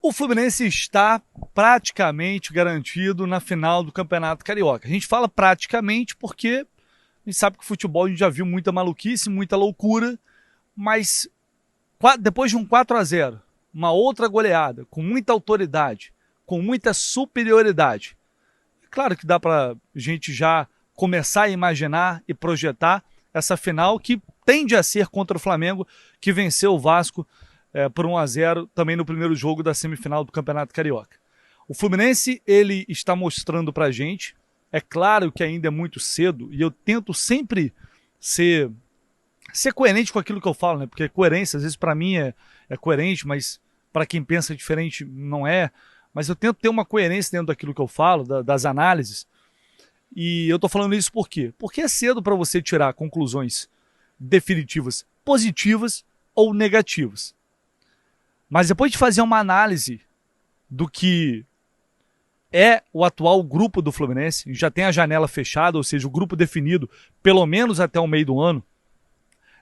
O Fluminense está praticamente garantido na final do Campeonato Carioca. A gente fala praticamente porque a gente sabe que o futebol a gente já viu muita maluquice, muita loucura, mas depois de um 4-0, uma outra goleada, com muita autoridade, com muita superioridade, é claro que dá para a gente já começar a imaginar e projetar essa final que tende a ser contra o Flamengo, que venceu o Vasco por 1-0 também no primeiro jogo da semifinal do Campeonato Carioca. O Fluminense, ele está mostrando pra gente, é claro que ainda é muito cedo, e eu tento sempre ser coerente com aquilo que eu falo, né? Porque coerência, às vezes pra mim é coerente, mas pra quem pensa diferente não é. Mas eu tento ter uma coerência dentro daquilo que eu falo, das análises. E eu tô falando isso por quê? Porque é cedo para você tirar conclusões definitivas positivas ou negativas. Mas depois de fazer uma análise do que é o atual grupo do Fluminense, já tem a janela fechada, ou seja, o grupo definido pelo menos até o meio do ano,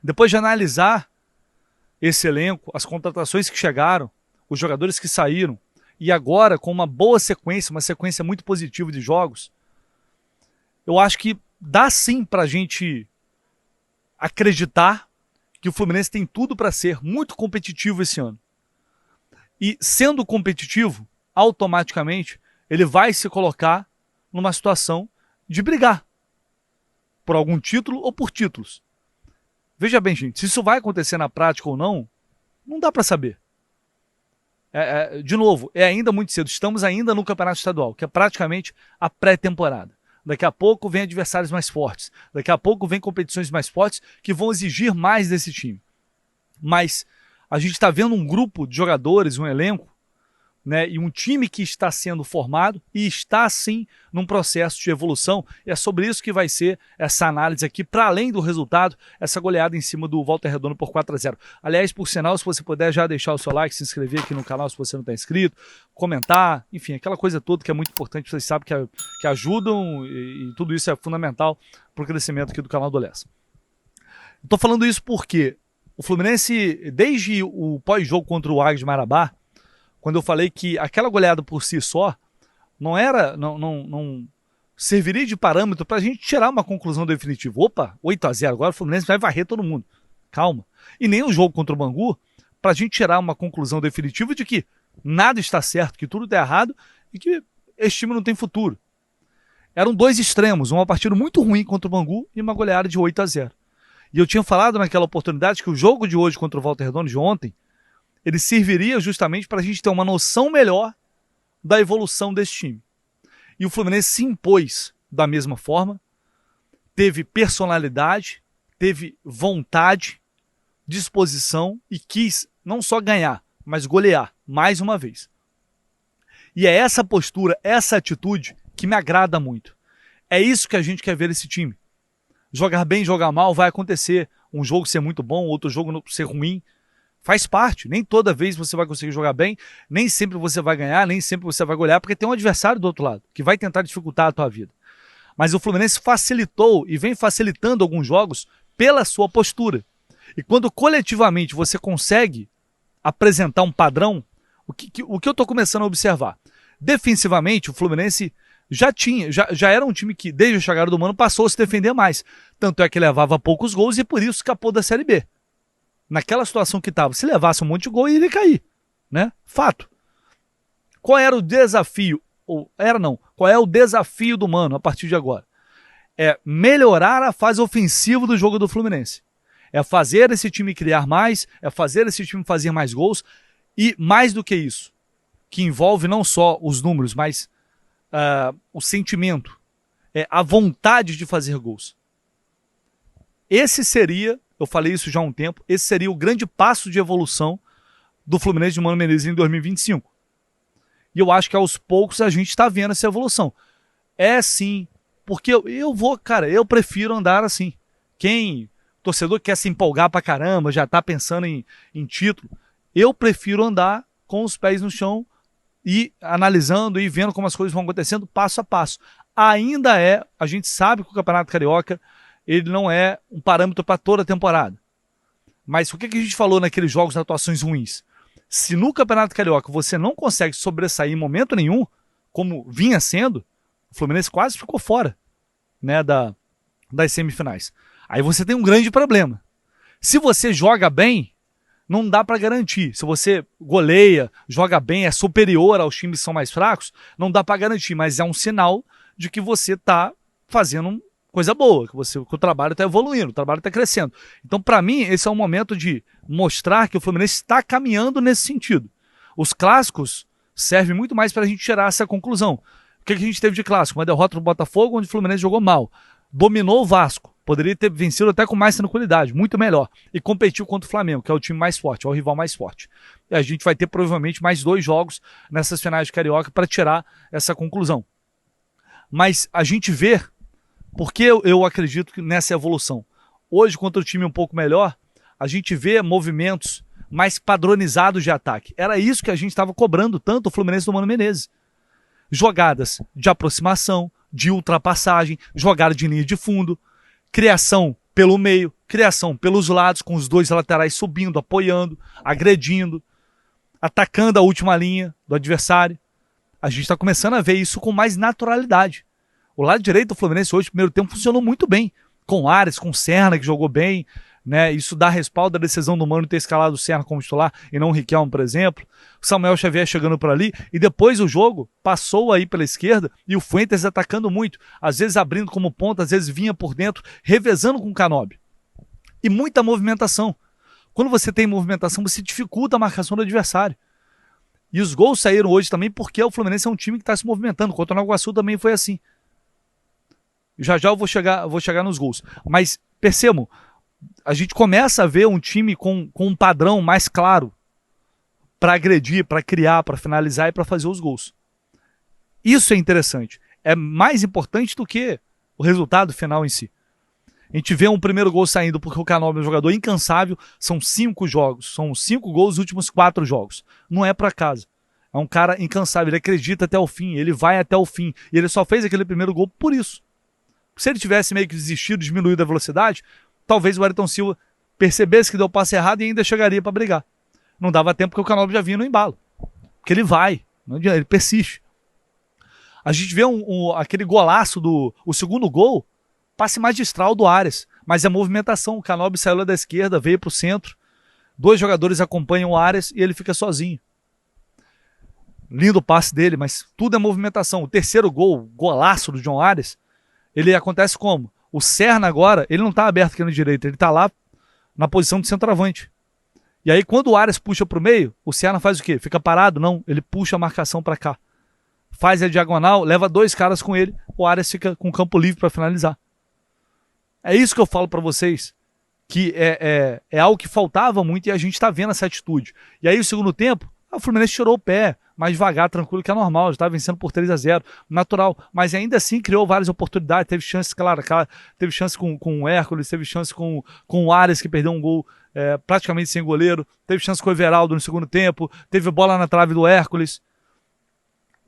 depois de analisar esse elenco, as contratações que chegaram, os jogadores que saíram, e agora com uma boa sequência, uma sequência muito positiva de jogos, eu acho que dá sim pra gente acreditar que o Fluminense tem tudo para ser muito competitivo esse ano. E sendo competitivo, automaticamente, ele vai se colocar numa situação de brigar por algum título ou por títulos. Veja bem, gente, se isso vai acontecer na prática ou não, não dá para saber. De novo, é ainda muito cedo. Estamos ainda no Campeonato Estadual, que é praticamente a pré-temporada. Daqui a pouco vem adversários mais fortes. Daqui a pouco vem competições mais fortes que vão exigir mais desse time. Mas a gente está vendo um grupo de jogadores, um elenco, né, e um time que está sendo formado e está sim num processo de evolução. E é sobre isso que vai ser essa análise aqui, para além do resultado, essa goleada em cima do Volta Redonda por 4-0. Aliás, por sinal, se você puder já deixar o seu like, se inscrever aqui no canal se você não está inscrito, comentar, enfim, aquela coisa toda que é muito importante, vocês sabem que ajudam e tudo isso é fundamental para o crescimento aqui do canal do Lessa. Estou falando isso porque o Fluminense, desde o pós-jogo contra o Águia de Marabá, quando eu falei que aquela goleada por si só não serviria de parâmetro para a gente tirar uma conclusão definitiva. Opa, 8-0, agora o Fluminense vai varrer todo mundo. Calma. E nem o jogo contra o Bangu, para a gente tirar uma conclusão definitiva de que nada está certo, que tudo está errado e que esse time não tem futuro. Eram dois extremos, uma partida muito ruim contra o Bangu e uma goleada de 8-0. E eu tinha falado naquela oportunidade que o jogo de hoje contra o Volta Redonda de ontem, ele serviria justamente para a gente ter uma noção melhor da evolução desse time. E o Fluminense se impôs da mesma forma, teve personalidade, teve vontade, disposição e quis não só ganhar, mas golear mais uma vez. E é essa postura, essa atitude que me agrada muito. É isso que a gente quer ver nesse time. Jogar bem, jogar mal, vai acontecer. Um jogo ser muito bom, outro jogo ser ruim. Faz parte, nem toda vez você vai conseguir jogar bem, nem sempre você vai ganhar, nem sempre você vai golear, porque tem um adversário do outro lado, que vai tentar dificultar a tua vida. Mas o Fluminense facilitou e vem facilitando alguns jogos pela sua postura. E quando coletivamente você consegue apresentar um padrão, o que eu estou começando a observar? Defensivamente, o Fluminense já era um time que, desde a chegada do Mano, passou a se defender mais. Tanto é que levava poucos gols e por isso escapou da Série B. Naquela situação que estava, se levasse um monte de gol, iria cair, né? Fato. Qual era o desafio? Qual é o desafio do Mano a partir de agora? É melhorar a fase ofensiva do jogo do Fluminense. É fazer esse time criar mais, é fazer esse time fazer mais gols e mais do que isso, que envolve não só os números, mas o sentimento, a vontade de fazer gols. Esse seria, eu falei isso já há um tempo, esse seria o grande passo de evolução do Fluminense de Mano Menezes em 2025. E eu acho que aos poucos a gente está vendo essa evolução. É sim, porque eu prefiro andar assim. Torcedor que quer se empolgar pra caramba, já tá pensando em título, eu prefiro andar com os pés no chão e analisando e vendo como as coisas vão acontecendo passo a passo. A gente sabe que o Campeonato Carioca ele não é um parâmetro para toda a temporada. Mas o que a gente falou naqueles jogos de atuações ruins? Se no Campeonato Carioca você não consegue sobressair em momento nenhum, como vinha sendo, o Fluminense quase ficou fora, né, das semifinais. Aí você tem um grande problema. Se você joga bem, não dá para garantir. Se você goleia, joga bem, é superior aos times que são mais fracos, não dá para garantir, mas é um sinal de que você está fazendo coisa boa, que o trabalho está evoluindo, o trabalho está crescendo. Então, para mim, esse é o momento de mostrar que o Fluminense está caminhando nesse sentido. Os clássicos servem muito mais para a gente tirar essa conclusão. O que a gente teve de clássico? Uma derrota no Botafogo, onde o Fluminense jogou mal. Dominou o Vasco. Poderia ter vencido até com mais tranquilidade, muito melhor. E competiu contra o Flamengo, que é o time mais forte, é o rival mais forte. E a gente vai ter provavelmente mais 2 jogos nessas finais de Carioca para tirar essa conclusão. Mas a gente vê, porque eu acredito que nessa evolução. Hoje, contra o time um pouco melhor, a gente vê movimentos mais padronizados de ataque. Era isso que a gente estava cobrando tanto o Fluminense do Mano Menezes. Jogadas de aproximação, de ultrapassagem, jogada de linha de fundo, criação pelo meio, criação pelos lados, com os 2 laterais subindo, apoiando, agredindo, atacando a última linha do adversário. A gente está começando a ver isso com mais naturalidade. O lado direito do Fluminense hoje, no primeiro tempo, funcionou muito bem. Com o Ares, com o Serna, que jogou bem, né? Isso dá respaldo à decisão do Mano ter escalado o Serna como titular e não o Riquelme, por exemplo. O Samuel Xavier chegando por ali. E depois o jogo passou aí pela esquerda e o Fuentes atacando muito. Às vezes abrindo como ponta, às vezes vinha por dentro, revezando com o Canóbio. E muita movimentação. Quando você tem movimentação, você dificulta a marcação do adversário. E os gols saíram hoje também porque o Fluminense é um time que está se movimentando. Contra o Nova Iguaçu também foi assim. Já eu vou chegar nos gols. Mas percebam, a gente começa a ver um time com um padrão mais claro para agredir, para criar, para finalizar e para fazer os gols. Isso é interessante. É mais importante do que o resultado final em si. A gente vê um primeiro gol saindo porque o Canóbio é um jogador incansável. São 5 jogos. São 5 gols nos últimos 4 jogos. Não é para casa. É um cara incansável. Ele acredita até o fim. Ele vai até o fim. E ele só fez aquele primeiro gol por isso. Se ele tivesse meio que desistido, diminuído a velocidade, talvez o Ayrton Silva percebesse que deu o passe errado e ainda chegaria para brigar. Não dava tempo porque o Canóbio já vinha no embalo. Porque ele vai. Não adianta, ele persiste. A gente vê aquele golaço o segundo gol, passe magistral do Ares, mas a movimentação, o Canóbio saiu lá da esquerda, veio para o centro, 2 jogadores acompanham o Ares e ele fica sozinho. Lindo o passe dele, mas tudo é movimentação. O terceiro gol, golaço do John Ares, ele acontece como? O Serna agora, ele não está aberto aqui na direita, ele está lá na posição de centroavante. E aí quando o Ares puxa para o meio, o Serna faz o quê? Fica parado? Não, ele puxa a marcação para cá. Faz a diagonal, leva 2 caras com ele, o Ares fica com o campo livre para finalizar. É isso que eu falo para vocês, que é algo que faltava muito e a gente está vendo essa atitude. E aí o segundo tempo, o Fluminense tirou o pé, mais devagar, tranquilo, que é normal, já estava vencendo por 3-0, natural, mas ainda assim criou várias oportunidades, teve chances, claro, teve chance com o Hércules, teve chance com o Ares, que perdeu um gol praticamente sem goleiro, teve chance com o Everaldo no segundo tempo, teve bola na trave do Hércules.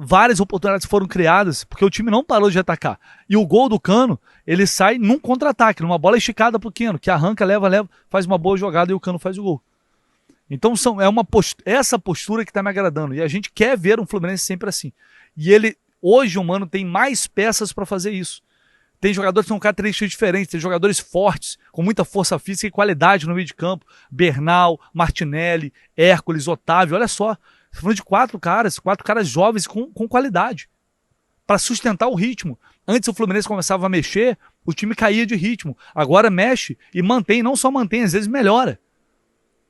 Várias oportunidades foram criadas, porque o time não parou de atacar. E o gol do Cano, ele sai num contra-ataque, numa bola esticada pro Keno, que arranca, leva, faz uma boa jogada e o Cano faz o gol. Então essa postura que tá me agradando. E a gente quer ver um Fluminense sempre assim. E hoje o Mano tem mais peças para fazer isso. Tem jogadores que são características diferentes, tem jogadores fortes, com muita força física e qualidade no meio de campo. Bernal, Martinelli, Hércules, Otávio, olha só. Estou falando de 4 caras jovens com qualidade, para sustentar o ritmo. Antes o Fluminense começava a mexer, o time caía de ritmo. Agora mexe e mantém, não só mantém, às vezes melhora.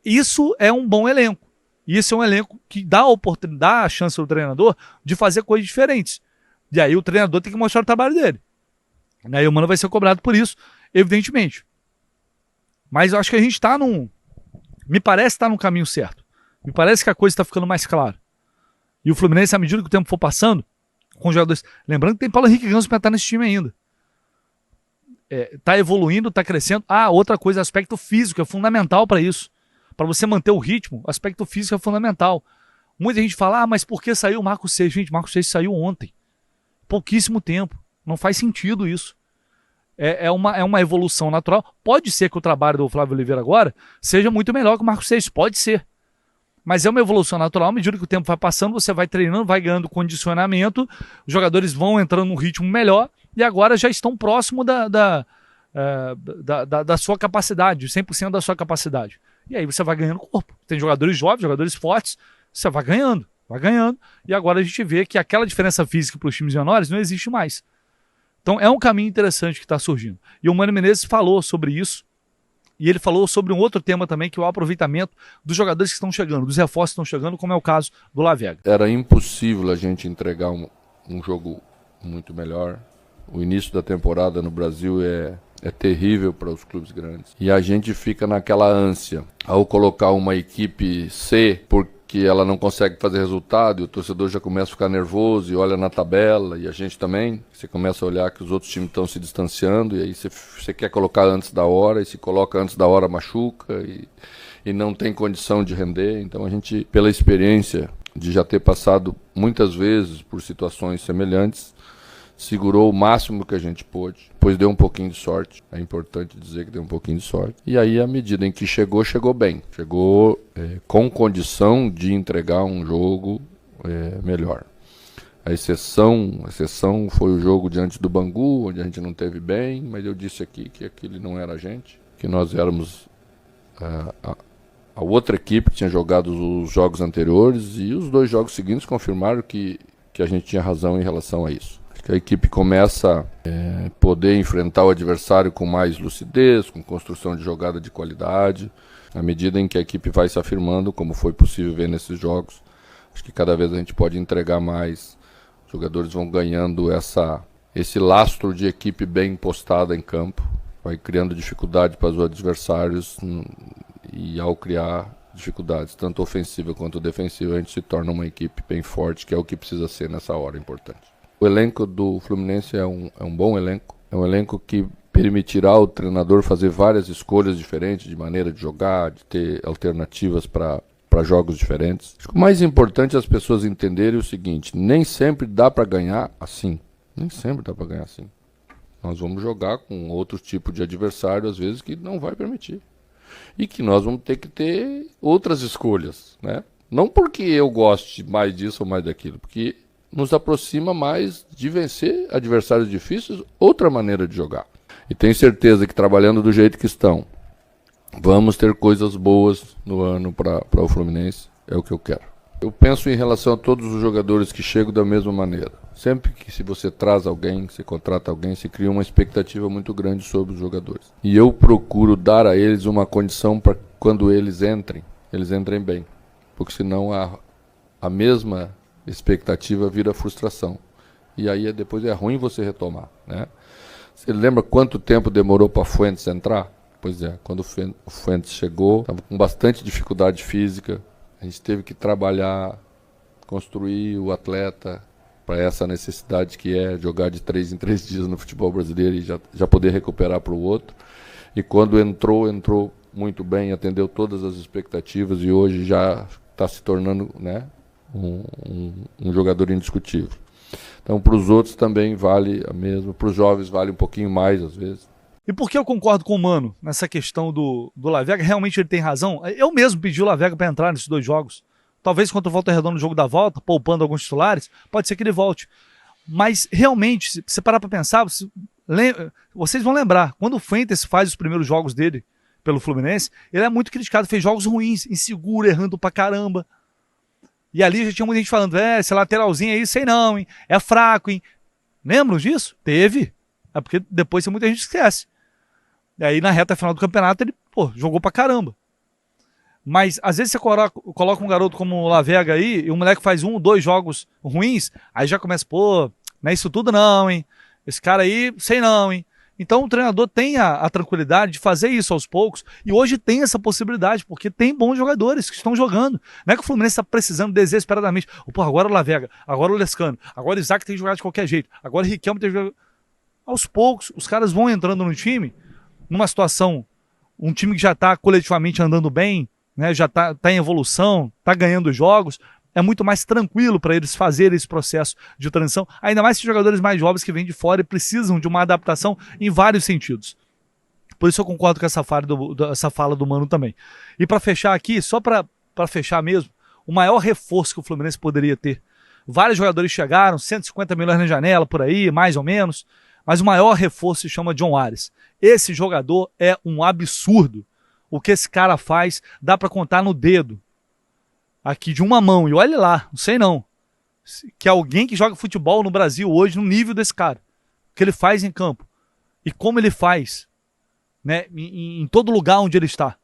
Isso é um bom elenco. Isso é um elenco que dá a oportunidade, a chance ao treinador de fazer coisas diferentes. E aí o treinador tem que mostrar o trabalho dele. E aí o Mano vai ser cobrado por isso, evidentemente. Mas eu acho que a gente está me parece estar no caminho certo. Me parece que a coisa está ficando mais clara. E o Fluminense, à medida que o tempo for passando, com jogadores... Lembrando que tem Paulo Henrique Ganso para estar nesse time ainda. Está evoluindo, está crescendo. Outra coisa, aspecto físico é fundamental para isso. Para você manter o ritmo, aspecto físico é fundamental. Muita gente fala, mas por que saiu o Marcos Seixas? Gente, Marcos Seixas saiu ontem. Pouquíssimo tempo. Não faz sentido isso. É uma evolução natural. Pode ser que o trabalho do Flávio Oliveira agora seja muito melhor que o Marcos Seixas. Pode ser. Mas é uma evolução natural, à medida que o tempo vai passando, você vai treinando, vai ganhando condicionamento, os jogadores vão entrando num ritmo melhor e agora já estão próximo da sua capacidade, 100% da sua capacidade. E aí você vai ganhando corpo. Tem jogadores jovens, jogadores fortes, você vai ganhando, e agora a gente vê que aquela diferença física para os times menores não existe mais. Então é um caminho interessante que está surgindo. E o Mano Menezes falou sobre isso, e ele falou sobre um outro tema também, que é o aproveitamento dos jogadores que estão chegando, dos reforços que estão chegando, como é o caso do La Vega. Era impossível a gente entregar um jogo muito melhor. O início da temporada no Brasil é terrível para os clubes grandes. E a gente fica naquela ânsia. Ao colocar uma equipe C, porque ela não consegue fazer resultado, e o torcedor já começa a ficar nervoso e olha na tabela, e a gente também. Você começa a olhar que os outros times estão se distanciando, e aí você quer colocar antes da hora, e se coloca antes da hora machuca, e não tem condição de render. Então a gente, pela experiência de já ter passado muitas vezes por situações semelhantes, segurou o máximo que a gente pôde, depois deu um pouquinho de sorte, é importante dizer que deu um pouquinho de sorte, e aí à medida em que chegou bem, chegou com condição de entregar um jogo melhor. A exceção foi o jogo diante do Bangu, onde a gente não teve bem, mas eu disse aqui que aquele não era a gente, que nós éramos a outra equipe que tinha jogado os jogos anteriores, e os 2 jogos seguintes confirmaram que a gente tinha razão em relação a isso. A equipe começa a poder enfrentar o adversário com mais lucidez, com construção de jogada de qualidade, à medida em que a equipe vai se afirmando, como foi possível ver nesses jogos. Acho que cada vez a gente pode entregar mais, os jogadores vão ganhando esse lastro de equipe bem postada em campo, vai criando dificuldade para os adversários, e ao criar dificuldades, tanto ofensiva quanto defensiva, a gente se torna uma equipe bem forte, que é o que precisa ser nessa hora importante. O elenco do Fluminense é um bom elenco. É um elenco que permitirá ao treinador fazer várias escolhas diferentes de maneira de jogar, de ter alternativas para jogos diferentes. Acho que o mais importante é as pessoas entenderem o seguinte: nem sempre dá para ganhar assim. Nem sempre dá para ganhar assim. Nós vamos jogar com outro tipo de adversário, às vezes, que não vai permitir. E que nós vamos ter que ter outras escolhas, né? Não porque eu goste mais disso ou mais daquilo, porque nos aproxima mais de vencer adversários difíceis, outra maneira de jogar. E tenho certeza que trabalhando do jeito que estão, vamos ter coisas boas no ano para o Fluminense, é o que eu quero. Eu penso em relação a todos os jogadores que chegam da mesma maneira. Sempre que se você traz alguém, se contrata alguém, se cria uma expectativa muito grande sobre os jogadores. E eu procuro dar a eles uma condição para quando eles entrem bem. Porque senão a mesma expectativa vira frustração. E aí depois é ruim você retomar, né? Você lembra quanto tempo demorou para Fuentes entrar? Pois é, quando o Fuentes chegou, estava com bastante dificuldade física. A gente teve que trabalhar, construir o atleta para essa necessidade que é jogar de 3 em 3 dias no futebol brasileiro e já poder recuperar para o outro. E quando entrou muito bem, atendeu todas as expectativas e hoje já está se tornando, né, um jogador indiscutível. Então, para os outros também vale a mesma, para os jovens vale um pouquinho mais às vezes. E por que eu concordo com o Mano nessa questão do La Vega? Realmente ele tem razão. Eu mesmo pedi o La Vega para entrar nesses 2 jogos. Talvez contra o Volta Redonda no jogo da volta, poupando alguns titulares, pode ser que ele volte. Mas realmente, se você parar para pensar, vocês vão lembrar, quando o Fuentes faz os primeiros jogos dele pelo Fluminense, ele é muito criticado, fez jogos ruins, inseguro, errando pra caramba. E ali já tinha muita gente falando, esse lateralzinho aí, sei não, hein? É fraco, hein? Lembram disso? Teve. É porque depois muita gente esquece. E aí na reta final do campeonato ele, jogou pra caramba. Mas às vezes você coloca um garoto como o La Vega aí, e o moleque faz 1 ou 2 jogos ruins, aí já começa, não é isso tudo não, hein? Esse cara aí, sei não, hein? Então o treinador tem a tranquilidade de fazer isso aos poucos, e hoje tem essa possibilidade, porque tem bons jogadores que estão jogando. Não é que o Fluminense está precisando desesperadamente. Agora o La Vega, agora o Lescano, agora o Isaac tem que jogar de qualquer jeito, agora o Riquelme tem que jogar. Aos poucos, os caras vão entrando no time, numa situação, um time que já está coletivamente andando bem, né, já está em evolução, está ganhando jogos, é muito mais tranquilo para eles fazerem esse processo de transição, ainda mais esses jogadores mais jovens que vêm de fora e precisam de uma adaptação em vários sentidos. Por isso eu concordo com essa fala do Mano também. E para fechar aqui, só para fechar mesmo, o maior reforço que o Fluminense poderia ter. Vários jogadores chegaram, 150 milhões na janela, por aí, mais ou menos, mas o maior reforço se chama John Ares. Esse jogador é um absurdo. O que esse cara faz, dá para contar no dedo. Aqui de uma mão, e olha lá, não sei não. Que alguém que joga futebol no Brasil hoje, no nível desse cara. O que ele faz em campo. E como ele faz, né, em todo lugar onde ele está.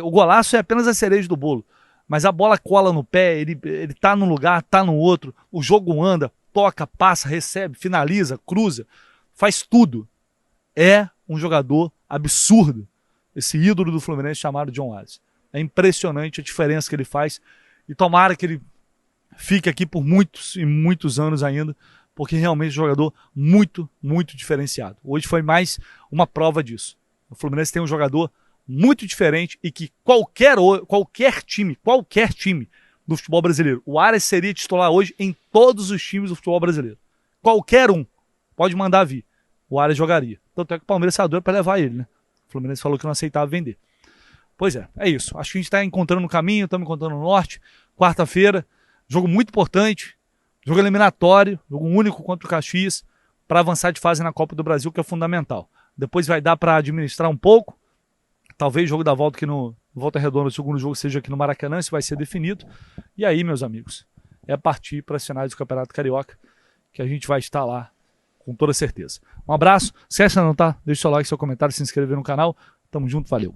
O golaço é apenas a cereja do bolo. Mas a bola cola no pé, ele tá num lugar, tá no outro. O jogo anda, toca, passa, recebe, finaliza, cruza. Faz tudo. É um jogador absurdo. Esse ídolo do Fluminense chamado John Ares. É impressionante a diferença que ele faz. E tomara que ele fique aqui por muitos e muitos anos ainda. Porque realmente é um jogador muito, muito diferenciado. Hoje foi mais uma prova disso. O Fluminense tem um jogador muito diferente e que qualquer time do futebol brasileiro, o Ares seria titular hoje em todos os times do futebol brasileiro. Qualquer um, pode mandar vir, o Ares jogaria. Tanto é que o Palmeiras saiu doido para levar ele, né? O Fluminense falou que não aceitava vender. Pois é isso. Acho que a gente está encontrando o caminho, estamos encontrando o norte. Quarta-feira, jogo muito importante, jogo eliminatório, jogo único contra o Caxias, para avançar de fase na Copa do Brasil, que é fundamental. Depois vai dar para administrar um pouco. Talvez o jogo da volta aqui no Volta Redonda, o segundo jogo seja aqui no Maracanã, isso vai ser definido. E aí, meus amigos, é partir para as finais do Campeonato Carioca, que a gente vai estar lá com toda certeza. Um abraço, se essa não tá, deixa o seu like, seu comentário, se inscrever no canal. Tamo junto, valeu.